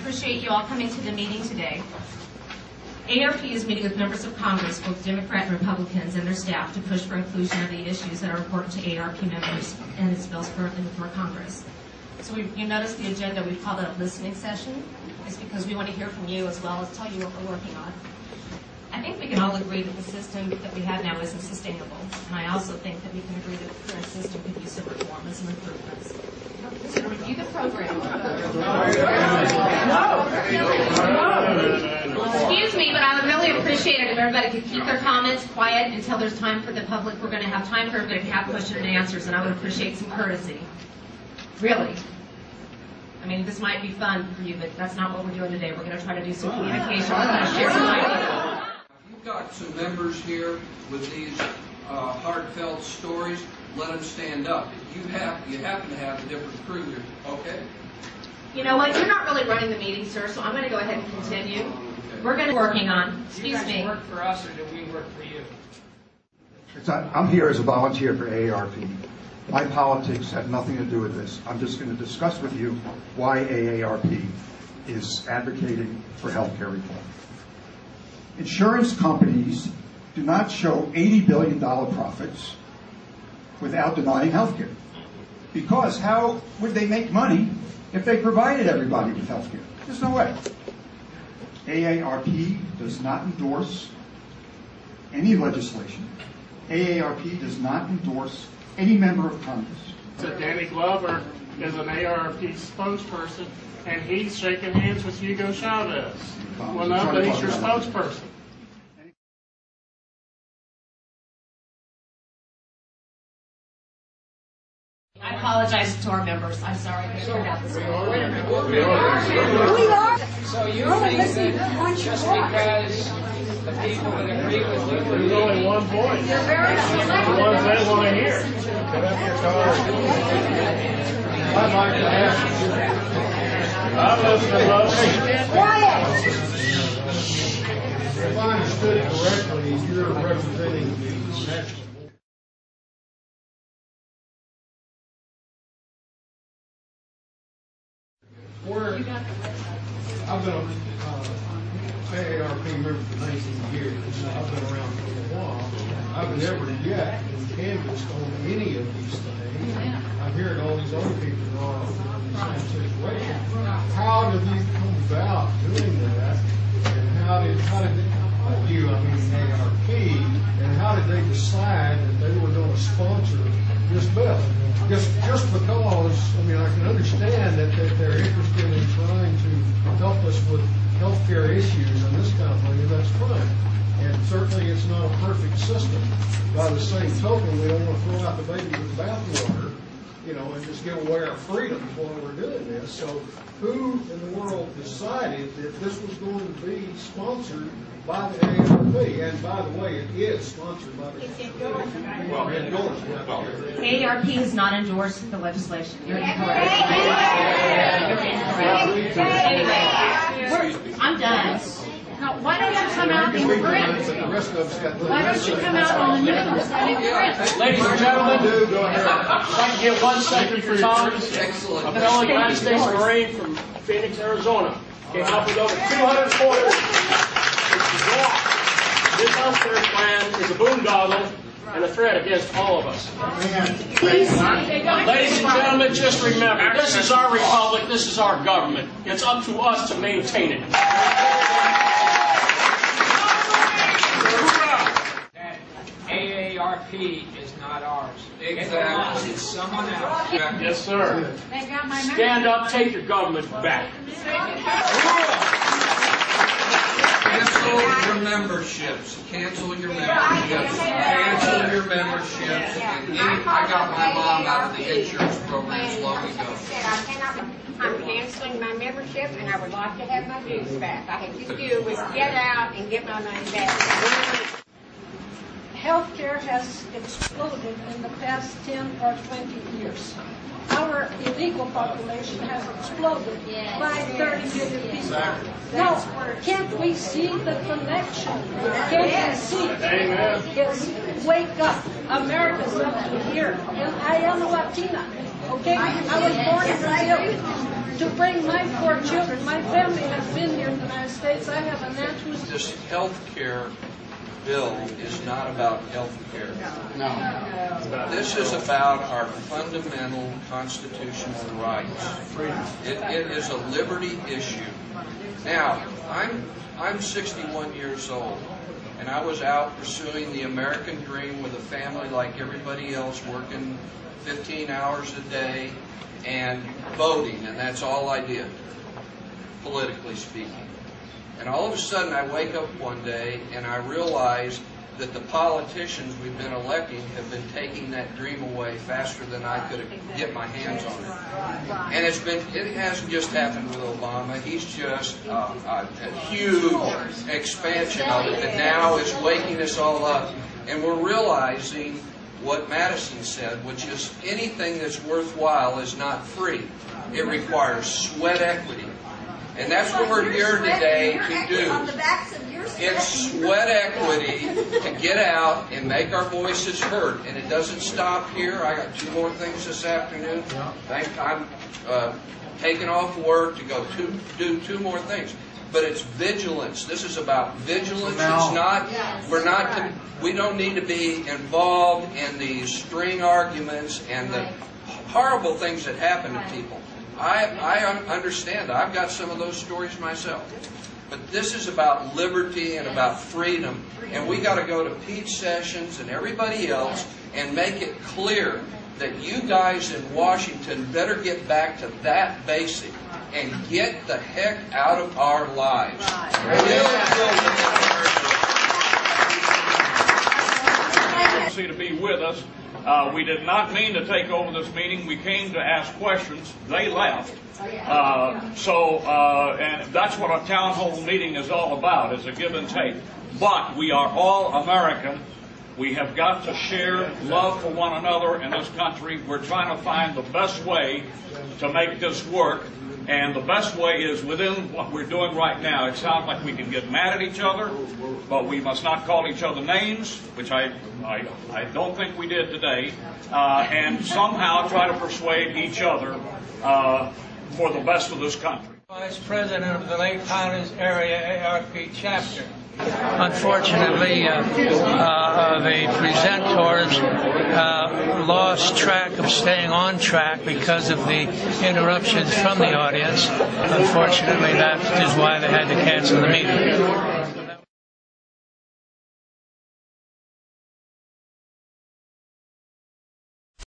appreciate you all coming to the meeting today. AARP is meeting with members of Congress, both Democrat and Republicans, and their staff to push for inclusion of the issues that are important to AARP members and its bills currently before Congress. So you notice the agenda, we've called it a listening session. It's because we want to hear from you as well as tell you what we're working on. I think we can all agree that the system that we have now isn't sustainable, and I also think that we can agree that the current system could use some reform and some improvements. So to review the program. Excuse me, but I would really appreciate it if everybody could keep their comments quiet until there's time for the public. We're going to have time for everybody to have questions and answers, and I would appreciate some courtesy. Really. I mean, this might be fun for you, but that's not what we're doing today. We're going to try to do some communication. We're going to share some ideas. You've got some members here with these heartfelt stories. Let them stand up. If you happen to have a different crew here, okay? You know what? You're not really running the meeting, sir, so I'm going to go ahead and continue. We're going to be working on. Excuse me. Do you guys work for us or do we work for you? I'm here as a volunteer for AARP. My politics have nothing to do with this. I'm just going to discuss with you why AARP is advocating for health care reform. Insurance companies do not show $80 billion profits without denying health care. Because how would they make money if they provided everybody with health care? There's no way. AARP does not endorse any legislation. AARP does not endorse any member of Congress. So Danny Glover is an AARP spokesperson, and he's shaking hands with Hugo Chavez. Well, no, but he's your spokesperson. I apologize to our members. I'm sorry that it turned out this way. Wait a minute. We are. So you think that just because the people that agree with you There's only one voice. You're very selective. The ones they want to hear. Get up your card. I'd like to ask you. I listen to love. Quiet. If I understood it correctly, you're representing the national board. I've been an AARP member for 19 years. I've been around for a while. I've never yet been canvassed on any of these things. I'm hearing all these other people are in the same situation. How did you come about doing that? And how did you, I mean AARP, and how did they decide that they were going to sponsor this bill? Just because, I mean, I can understand that they're interested in trying to help us with healthcare issues and this kind of thing, and that's fine. And certainly it's not a perfect system. By the same token, we don't want to throw out the baby with the bathwater, you know, and just give away our freedoms while we're doing this. So who in the world decided that this was going to be sponsored by the AARP? And by the way, it is sponsored by the AARP. Well, endorsed. AARP has not endorsed the legislation. You're incorrect. You're incorrect. Anyway, I'm done. Now, why don't you come out in print? Why don't you come out on the news and in print? Ladies and gentlemen, I'd like to give 1 second for Thomas, a fellow United States Marine from Phoenix, Arizona. Came out with over 240. This health care plan is a boondoggle and a threat against all of us. Ladies and gentlemen, just remember, this is our republic, this is our government. It's up to us to maintain it. that AARP is not ours. Exactly. It's someone else. Yes, sir. Stand up, take your government back. Cancel your memberships. Cancel your memberships. Cancel your memberships. I got my mom out of the insurance programs long ago. I'm canceling my membership, and I would like to have my dues back. I have to do is get out and get my money back. Healthcare has exploded in the past 10 or 20 years. Our illegal population has exploded by 30 million people. Now, can't we see the connection? Can't we see? Yes. Wake up. America's up to here. And I am a Latina. okay? I was born in Brazil to bring my 4 children. My family has been here in the United States. I have a aunt who's... This health care bill is not about health care. No. This is about our fundamental constitutional rights. It is a liberty issue. Now, I'm 61 years old, and I was out pursuing the American dream with a family like everybody else, working 15 hours a day and voting, and that's all I did, politically speaking. And all of a sudden I wake up one day and I realize that the politicians we've been electing have been taking that dream away faster than I could get my hands on it. And it hasn't just happened with Obama. He's just a huge expansion of it that now is waking us all up. And we're realizing what Madison said, which is anything that's worthwhile is not free. It requires sweat equity. And that's what we're here today to do. It's sweat equity to get out and make our voices heard. And it doesn't stop here. I got 2 more things this afternoon. I'm taking off work to go do 2 more things. But it's vigilance. This is about vigilance. It's not. We don't need to be involved in these string arguments and the horrible things that happen to people. I understand. I've got some of those stories myself. But this is about liberty and about freedom. And we got to go to Pete Sessions and everybody else and make it clear that you guys in Washington better get back to that basic and get the heck out of our lives. To be with us. We did not mean to take over this meeting. We came to ask questions. They left. And that's what a town hall meeting is all about, is a give and take. But we are all American. We have got to share love for one another in this country. We're trying to find the best way to make this work. And the best way is within what we're doing right now. It sounds like we can get mad at each other, but we must not call each other names, which I don't think we did today, and somehow try to persuade each other for the best of this country. Vice President of the Lake Highlands Area AARP chapter. Unfortunately, the presenters lost track of staying on track because of the interruptions from the audience. Unfortunately, that is why they had to cancel the meeting.